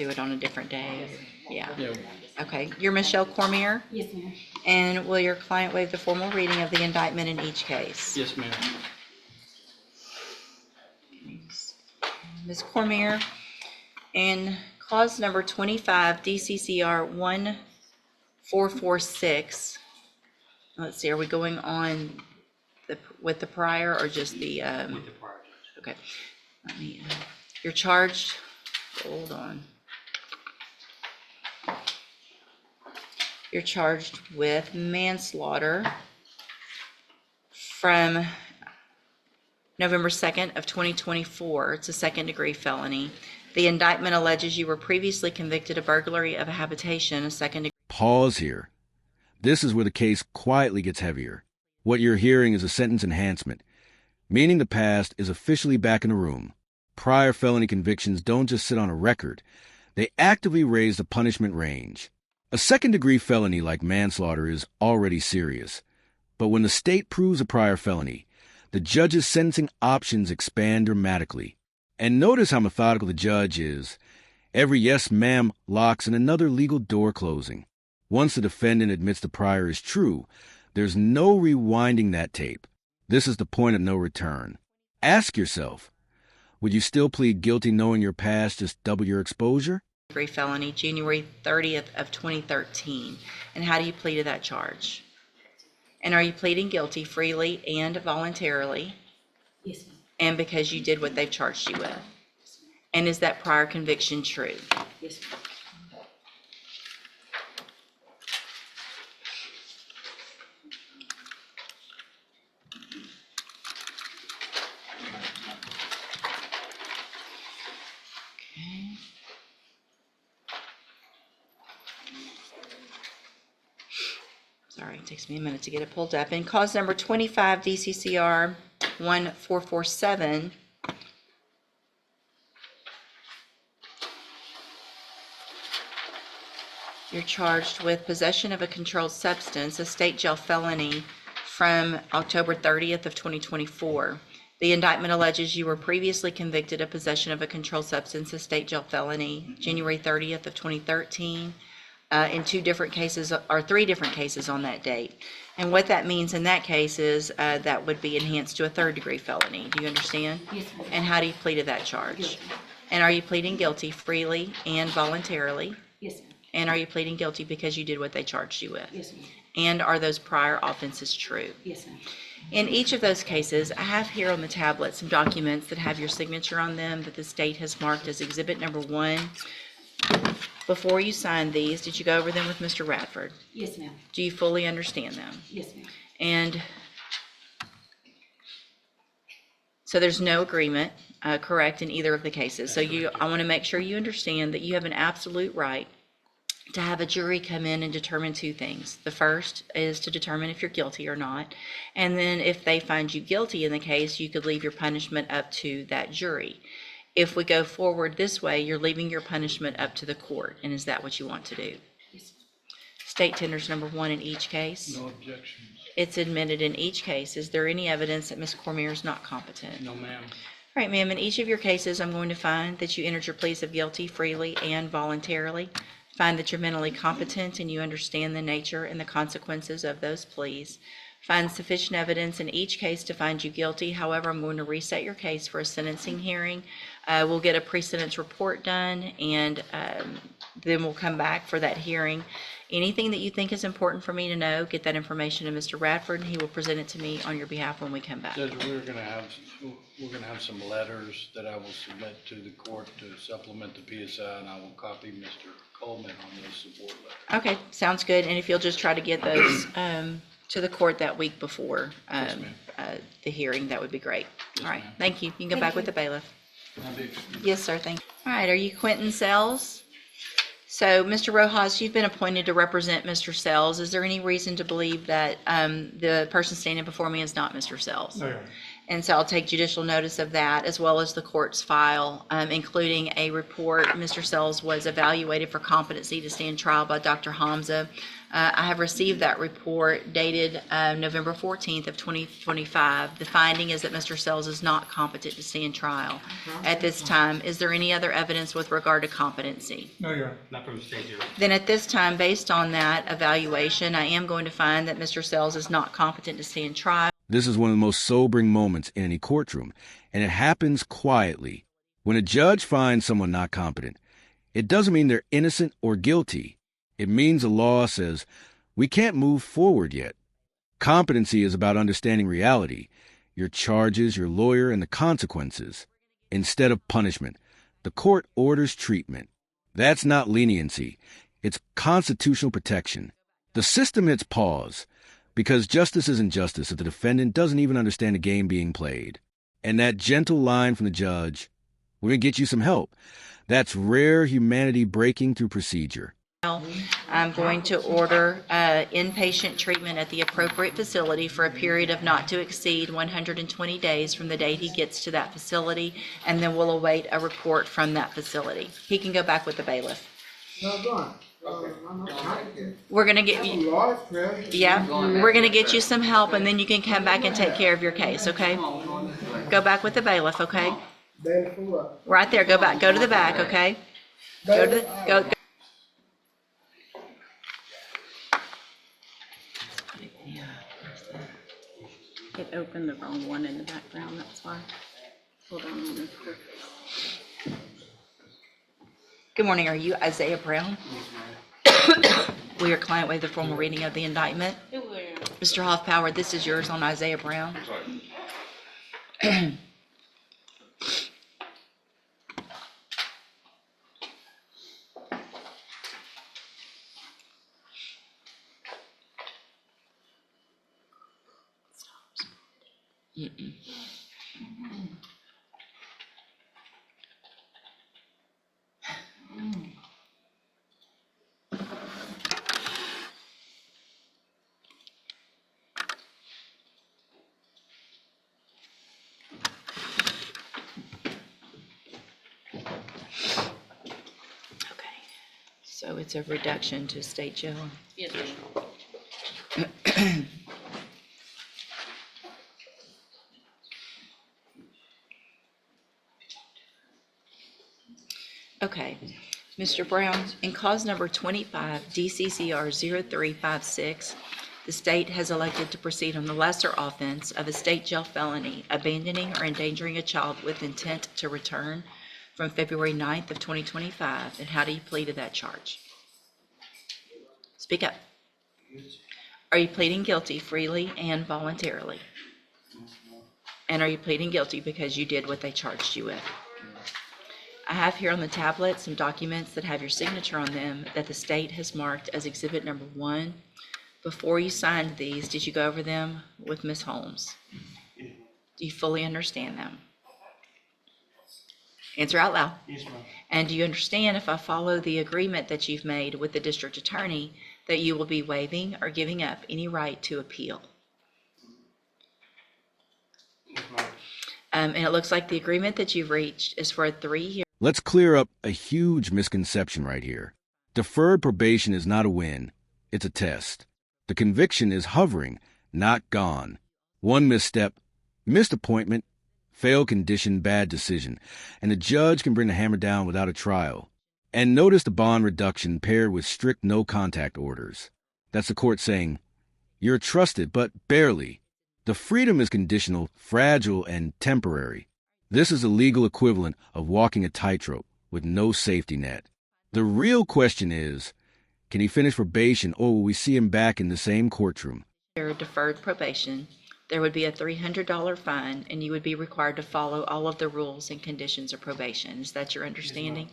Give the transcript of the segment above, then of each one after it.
do it on a different day? Yeah. Yeah. Okay. You're Michelle Cormier? Yes, ma'am. And will your client waive the formal reading of the indictment in each case? Yes, ma'am. Ms. Cormier, in clause number 25, DCCR 1446, let's see, are we going on with the prior or just the? With the prior judge. Okay. Let me, you're charged, hold on. You're charged with manslaughter from November 2nd of 2024. It's a second-degree felony. The indictment alleges you were previously convicted of burglary of a habitation, a second-degree. Pause here. This is where the case quietly gets heavier. What you're hearing is a sentence enhancement, meaning the past is officially back in the room. Prior felony convictions don't just sit on a record. They actively raise the punishment range. A second-degree felony like manslaughter is already serious. But when the state proves a prior felony, the judge's sentencing options expand dramatically. And notice how methodical the judge is. Every yes, ma'am locks in another legal door closing. Once the defendant admits the prior is true, there's no rewinding that tape. This is the point of no return. Ask yourself, would you still plead guilty knowing your past just double your exposure? Degree felony, January 30th of 2013. And how do you plead to that charge? And are you pleading guilty freely and voluntarily? Yes, ma'am. And because you did what they've charged you with? And is that prior conviction true? Yes, ma'am. Okay. Sorry, it takes me a minute to get it pulled up. In cause number 25, DCCR 1447, you're charged with possession of a controlled substance, a state jail felony from October 30th of 2024. The indictment alleges you were previously convicted of possession of a controlled substance, a state jail felony, January 30th of 2013. In two different cases, or three different cases on that date. And what that means in that case is that would be enhanced to a third-degree felony. Do you understand? Yes, ma'am. And how do you plead to that charge? Guilty. And are you pleading guilty freely and voluntarily? Yes, ma'am. And are you pleading guilty because you did what they charged you with? Yes, ma'am. And are those prior offenses true? Yes, ma'am. In each of those cases, I have here on the tablet some documents that have your signature on them that the state has marked as exhibit number 1. Before you signed these, did you go over them with Mr. Radford? Yes, ma'am. Do you fully understand them? Yes, ma'am. And so there's no agreement, correct, in either of the cases. So I want to make sure you understand that you have an absolute right to have a jury come in and determine two things. The first is to determine if you're guilty or not. And then if they find you guilty in the case, you could leave your punishment up to that jury. If we go forward this way, you're leaving your punishment up to the court. And is that what you want to do? Yes, ma'am. State tenders number 1 in each case. No objections. It's admitted in each case. Is there any evidence that Ms. Cormier is not competent? No, ma'am. All right, ma'am, in each of your cases, I'm going to find that you entered your pleas of guilty freely and voluntarily. Find that you're mentally competent and you understand the nature and the consequences of those pleas. Find sufficient evidence in each case to find you guilty. However, I'm going to reset your case for a sentencing hearing. We'll get a pre-sentence report done, and then we'll come back for that hearing. Anything that you think is important for me to know, get that information to Mr. Radford, and he will present it to me on your behalf when we come back. Judge, we're gonna have some letters that I will submit to the court to supplement the PSI, and I will copy Mr. Coleman on those support letters. Okay, sounds good. And if you'll just try to get those to the court that week before Yes, ma'am. The hearing, that would be great. Yes, All right, ma'am. thank you. You can go Thank back you. with the bailiff. I'll be- Yes, sir, thank you. All right, are you Quentin Sells? So, Mr. Rojas, you've been appointed to represent Mr. Sells. Is there any reason to believe that the person standing before me is not Mr. Sells? No, Your Honor. And so I'll take judicial notice of that, as well as the court's file, including a report. Mr. Sells was evaluated for competency to stand trial by Dr. Hamza. I have received that report dated November 14th of 2025. The finding is that Mr. Sells is not competent to stand trial at this time. Is there any other evidence with regard to competency? No, Your Honor, not from the state, Your Honor. Then at this time, based on that evaluation, I am going to find that Mr. Sells is not competent to stand trial. This is one of the most sobering moments in any courtroom, and it happens quietly. When a judge finds someone not competent, it doesn't mean they're innocent or guilty. It means the law says, we can't move forward yet. Competency is about understanding reality, your charges, your lawyer, and the consequences. Instead of punishment, the court orders treatment. That's not leniency. It's constitutional protection. The system hits pause, because justice isn't justice if the defendant doesn't even understand the game being played. And that gentle line from the judge, we're going to get you some help. That's rare humanity breaking through procedure. I'm going to order inpatient treatment at the appropriate facility for a period of not to exceed 120 days from the date he gets to that facility, and then we'll await a report from that facility. He can go back with the bailiff. No, go on. We're going to get you, yeah, we're going to get you some help, and then you can come back and take care of your case, okay? Go back with the bailiff, okay? Right there, go back, go to the back, okay? Go to the, go. It opened the wrong one in the background, that's why. Hold on a minute. Good morning, are you Isaiah Brown? Will your client waive the formal reading of the indictment? Mr. Hoffpower, this is yours on Isaiah Brown. So it's a reduction to state jail. Yes, ma'am. Okay, Mr. Brown, in cause number 25 DCCR 0356, the state has elected to proceed on the lesser offense of a state jail felony, abandoning or endangering a child with intent to return from February 9th of 2025. And how do you plead to that charge? Speak up. Are you pleading guilty freely and voluntarily? And are you pleading guilty because you did what they charged you with? I have here on the tablet some documents that have your signature on them that the state has marked as exhibit number 1. Before you signed these, did you go over them with Ms. Holmes? Do you fully understand them? Answer out loud. Yes, ma'am. And do you understand, if I follow the agreement that you've made with the district attorney, that you will be waiving or giving up any right to appeal? Yes, ma'am. And it looks like the agreement that you've reached is for a 3-year. Let's clear up a huge misconception right here. Deferred probation is not a win. It's a test. The conviction is hovering, not gone. One misstep, missed appointment, failed condition, bad decision, and the judge can bring the hammer down without a trial. And notice the bond reduction paired with strict no-contact orders. That's the court saying, you're trusted, but barely. The freedom is conditional, fragile, and temporary. This is the legal equivalent of walking a tightrope with no safety net. The real question is, can he finish probation, or will we see him back in the same courtroom? Deferred probation, there would be a $300 fine, and you would be required to follow all of the rules and conditions of probation. Is that your understanding?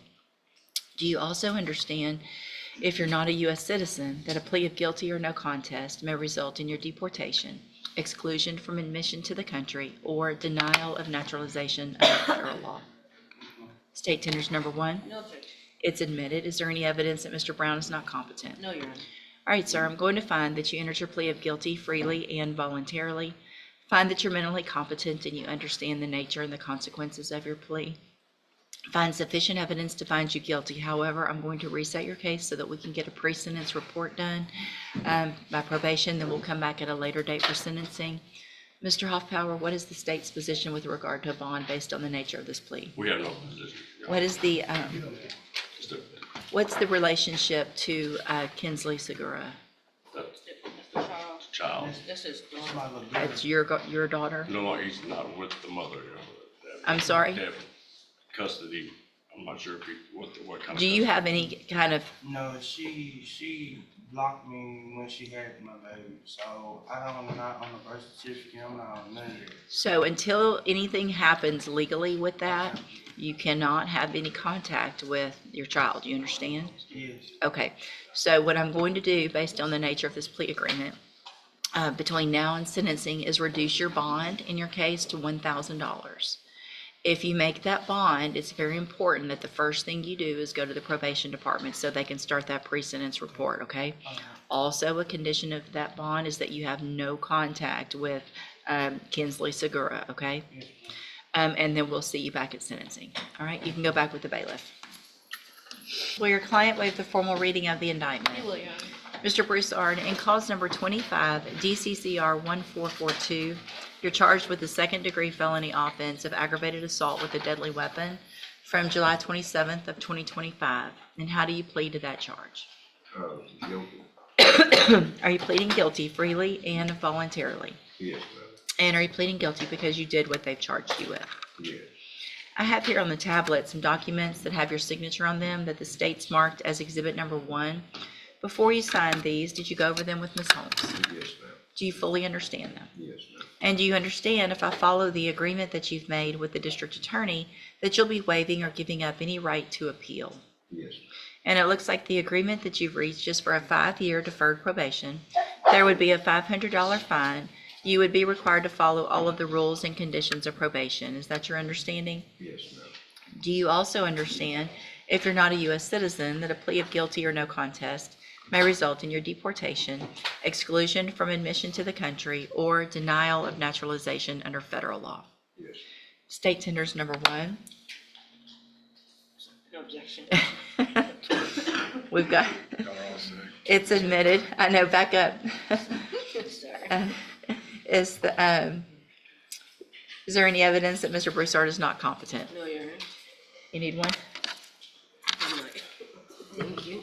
Do you also understand, if you're not a U.S. citizen, that a plea of guilty or no contest may result in your deportation, exclusion from admission to the country, or denial of naturalization under federal law? State tenders number 1. No objection. It's admitted. Is there any evidence that Mr. Brown is not competent? No, Your Honor. All right, sir, I'm going to find that you entered your plea of guilty freely and voluntarily. Find that you're mentally competent and you understand the nature and the consequences of your plea. Find sufficient evidence to find you guilty. However, I'm going to reset your case so that we can get a pre-sentence report done by probation. Then we'll come back at a later date for sentencing. Mr. Hoffpower, what is the state's position with regard to a bond based on the nature of this plea? We have no position. What is the, Just a- what's the relationship to Kinsley Segura? Child. This is. It's your daughter? No, he's not with the mother. I'm sorry? They have custody. I'm not sure if he, what kind of. Do you have any kind of, No, she blocked me when she had my baby, so I'm not on the birth certificate, I'm not on none of it. so until anything happens legally with that, you cannot have any contact with your child, you understand? Yes. Okay, so what I'm going to do, based on the nature of this plea agreement, between now and sentencing, is reduce your bond in your case to $1,000. If you make that bond, it's very important that the first thing you do is go to the probation department so they can start that pre-sentence report, okay? Also, a condition of that bond is that you have no contact with Kinsley Segura, okay? And then we'll see you back at sentencing. All right, you can go back with the bailiff. Will your client waive the formal reading of the indictment? Mr. Broussard, in cause number 25, DCCR 1442, you're charged with the second-degree felony offense of aggravated assault with a deadly weapon from July 27th of 2025. And how do you plead to that charge? Guilty. Are you pleading guilty freely and voluntarily? Yes, And are you pleading guilty because you did what they've charged you with? yes, I have here on the tablet some documents that have your signature on them that the state's marked as exhibit number 1. Before you signed these, did you go over them with Ms. Holmes? yes, ma'am. Do you fully understand them? Yes, ma'am. And do you understand, if I follow the agreement that you've made with the district attorney, that you'll be waiving or giving up any right to appeal? Yes, And it looks like the agreement that you've reached is for a 5-year deferred probation. There would be a $500 fine. You would be required to follow all of the rules and conditions of probation. Is that your understanding? yes, ma'am. Do you also understand, if you're not a U.S. citizen, that a plea of guilty or no contest may result in your deportation, exclusion from admission to the country, or denial of naturalization under federal law? Yes. State tenders number 1. No objection. We've got, it's admitted. I know, back up. Sorry. Is there any evidence that Mr. Broussard is not competent? No, Your Honor. You need one? I'm not. Thank you.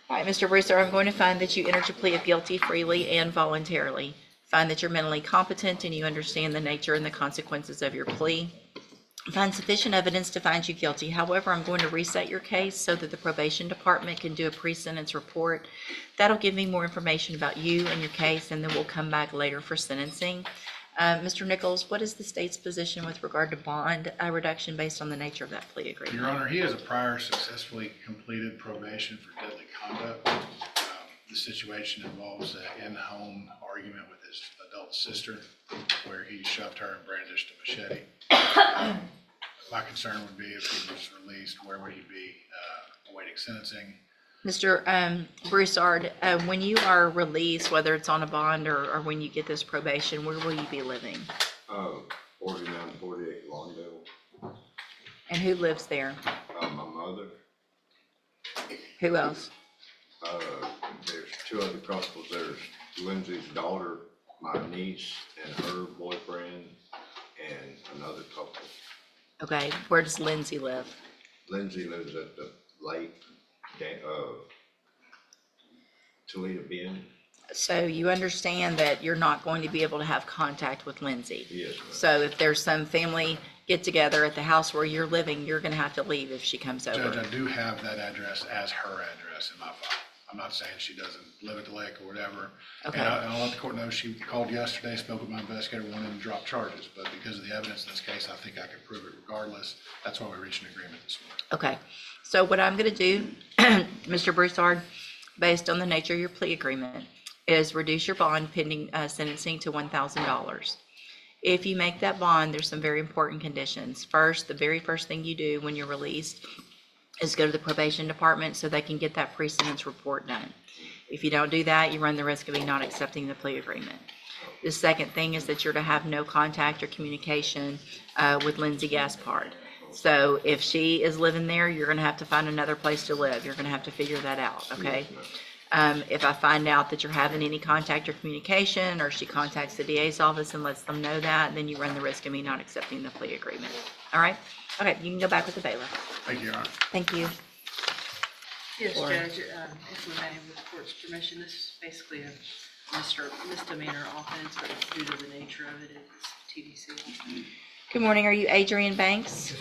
All right, Mr. Broussard, I'm going to find that you entered your plea of guilty freely and voluntarily. Find that you're mentally competent and you understand the nature and the consequences of your plea. Find sufficient evidence to find you guilty. However, I'm going to reset your case so that the probation department can do a pre-sentence report. That'll give me more information about you and your case, and then we'll come back later for sentencing. Mr. Nichols, what is the state's position with regard to bond reduction based on the nature of that plea agreement? Your Honor, he has a prior successfully completed probation for deadly conduct. The situation involves an in-home argument with his adult sister where he shoved her and brandished a machete. My concern would be if he was released, where would he be awaiting sentencing? Mr. Broussard, when you are released, whether it's on a bond or when you get this probation, where will you be living? 4948 Lawndale. And who lives there? My mother, Who else? there's 2 other couples. There's Lindsay's daughter, my niece, and her boyfriend, and another couple. Okay, where does Lindsay live? Lindsay lives at the lake, Toledo Bend. So you understand that you're not going to be able to have contact with Lindsay. Yes, ma'am. So if there's some family get-together at the house where you're living, you're gonna have to leave if she comes Judge, over. I do have that address as her address in my file. I'm not saying she doesn't live at the lake or whatever. Okay. And I'll let the court know she called yesterday, spoke with my investigator, wanted to drop charges. But because of the evidence in this case, I think I could prove it regardless. That's why we reached an agreement this morning. Okay, so what I'm gonna do, Mr. Broussard, based on the nature of your plea agreement, is reduce your bond pending sentencing to $1,000. If you make that bond, there's some very important conditions. First, the very first thing you do when you're released is go to the probation department so they can get that pre-sentence report done. If you don't do that, you run the risk of me not accepting the plea agreement. The second thing is that you're to have no contact or communication with Lindsay Gaspard. So if she is living there, you're gonna have to find another place to live. You're gonna have to figure that out, okay? If I find out that you're having any contact or communication, or she contacts the DA's office and lets them know that, then you run the risk of me not accepting the plea agreement. All right? Okay, you can go back with the bailiff. Thank you, Your Honor. Thank you. Yes, Or- Judge, if we may, with the court's permission, this is basically a misdemeanor offense, but due to the nature of it, it's TDC. Good morning. Are you Adrian Banks?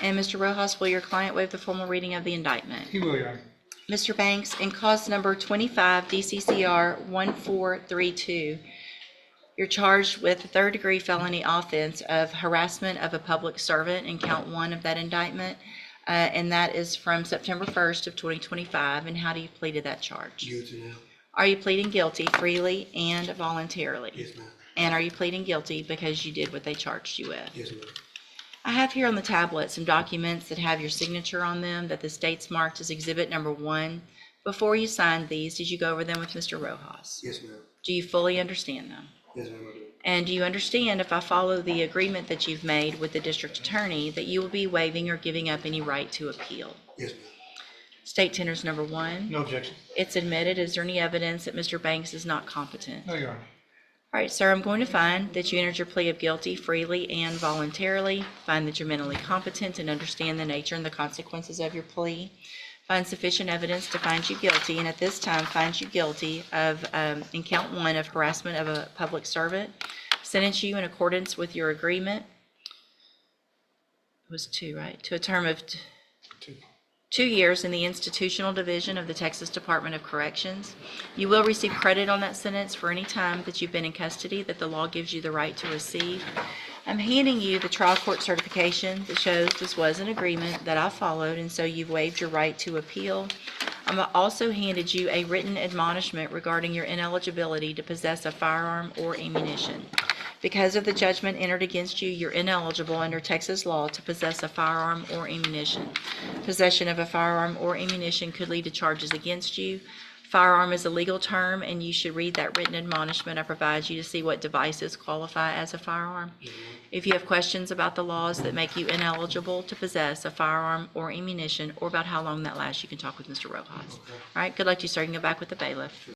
And Mr. Rojas, will your client waive the formal reading of the indictment? He will, Your Honor. Mr. Banks, in cause number 25 DCCR 1432, you're charged with a third-degree felony offense of harassment of a public servant in count 1 of that indictment, and that is from September 1st of 2025. And how do you plead to that charge? Guilty now. Are you pleading guilty freely and voluntarily? Yes, ma'am. And are you pleading guilty because you did what they charged you with? Yes, ma'am. I have here on the tablet some documents that have your signature on them that the state's marked as exhibit number 1. Before you signed these, did you go over them with Mr. Rojas? Yes, ma'am. Do you fully understand them? Yes, ma'am, I do. And do you understand, if I follow the agreement that you've made with the district attorney, that you will be waiving or giving up any right to appeal? Yes, ma'am. State tenders number 1. No objection. It's admitted. Is there any evidence that Mr. Banks is not competent? No, Your Honor. All right, sir, I'm going to find that you entered your plea of guilty freely and voluntarily, find that you're mentally competent and understand the nature and the consequences of your plea, find sufficient evidence to find you guilty, and at this time find you guilty of, in count 1, of harassment of a public servant, sentence you in accordance with your agreement. It was 2, right? To a term of 2 years in the institutional division of the Texas Department of Corrections. You will receive credit on that sentence for any time that you've been in custody that the law gives you the right to receive. I'm handing you the trial court certification that shows this was an agreement that I followed, and so you've waived your right to appeal. I'm also handed you a written admonishment regarding your ineligibility to possess a firearm or ammunition. Because of the judgment entered against you, you're ineligible under Texas law to possess a firearm or ammunition. Possession of a firearm or ammunition could lead to charges against you. Firearm is a legal term, and you should read that written admonishment I provide you to see what devices qualify as a firearm. If you have questions about the laws that make you ineligible to possess a firearm or ammunition, or about how long that lasts, you can talk with Mr. Rojas. All right, good luck to you, sir. You can go back with the bailiff.